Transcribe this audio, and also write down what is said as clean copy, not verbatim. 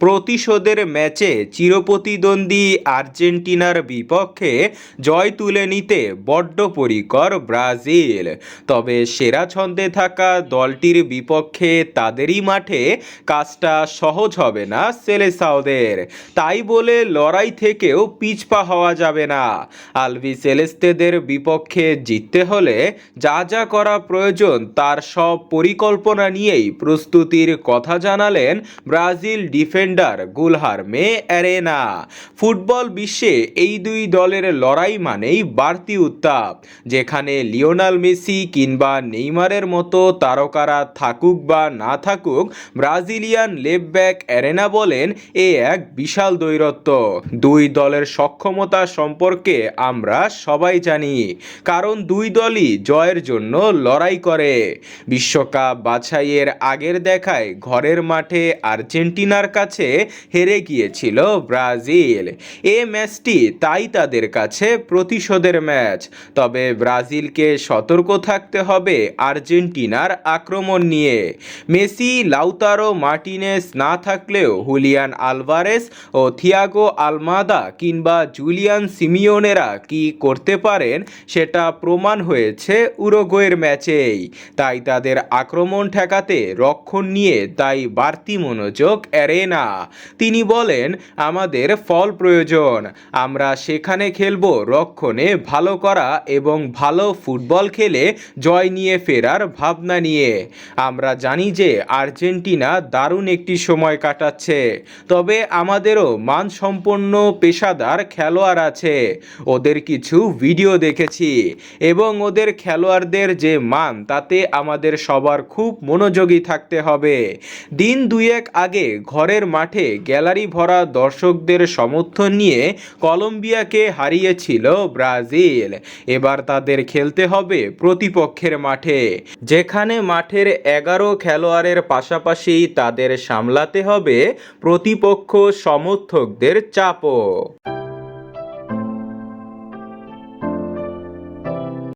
প্রতিশোধের ম্যাচে চিরপ্রতিদ্বন্দ্বী আর্জেন্টিনার বিপক্ষে জয় তুলে নিতে বদ্ধপরিকর ব্রাজিল। তবে সেরা ছন্দে থাকা দলটির বিপক্ষে তাদেরই মাঠে কাজটা সহজ হবে না সেলেসাওদের। তাই বলে লড়াই থেকেও পিছপা হওয়া যাবে না। আলবি সেলেস্তেদের বিপক্ষে জিততে হলে যা যা করা প্রয়োজন তার সব পরিকল্পনা নিয়েই প্রস্তুতির কথা জানালেন ব্রাজিল ডিফেন্ডার গুলহার্মে অ্যারেনা। ফুটবল বিশ্বে এই দুই দলের লড়াই মানেই বাড়তি উত্তাপ। যেখানে লিওনেল মেসি কিংবা নেইমারের মতো তারকারা থাকুক বা না থাকুক, ব্রাজিলিয়ান লেফট ব্যাক অ্যারেনা বলেন এ এক বিশাল দ্বৈরথ। দুই দলের সক্ষমতা সম্পর্কে আমরা সবাই জানি, কারণ দুই দলই জয়ের জন্য লড়াই করে। বিশ্বকাপ বাছাইয়ের আগের দেখায় ঘরের মাঠে আর্জেন্টিনার কাছে হেরে গিয়েছিল ব্রাজিল। এ ম্যাচটি তাই তাদের কাছে প্রতিশোধের ম্যাচ। তবে ব্রাজিলকে সতর্ক থাকতে হবে আর্জেন্টিনার আক্রমণ নিয়ে। মেসি, লাউতারো মার্টিনেজ না থাকলেও হুলিয়ান আলভারেস ও থিয়াগো আলমাদা কিংবা জুলিয়ান সিমিওনেরা কি করতে পারেন সেটা প্রমাণ হয়েছে উরুগুয়ের ম্যাচেই। তাই তাদের আক্রমণ ঠেকাতে রক্ষণ নিয়ে তাই বাড়তি মনোযোগ অ্যারেনা। তিনি বলেন, আমাদের ফল প্রয়োজন, আমরা সেখানে খেলবো রক্ষণে ভালো করা এবং ভালো ফুটবল খেলে জয় নিয়ে ফেরার ভাবনা নিয়ে। আমরা জানি যে আর্জেন্টিনা দারুণ একটি সময় কাটাচ্ছে, তবে আমাদেরও মানসম্পন্ন পেশাদার খেলোয়াড় আছে। ওদের কিছু ভিডিও দেখেছি এবং ওদের খেলোয়াড়দের যে মান তাতে আমাদের সবার খুব মনোযোগী থাকতে হবে। দিন দুয়েক আগে ঘরের মাঠে গ্যালারি ভরা দর্শকদের সমর্থন নিয়ে কলম্বিয়াকে হারিয়েছিল ব্রাজিল। এবার তাদের খেলতে হবে প্রতিপক্ষের মাঠে, যেখানে মাঠের 11 খেলোয়াড়ের পাশাপাশি তাদের সামলাতে হবে প্রতিপক্ষ সমর্থকদের চাপও।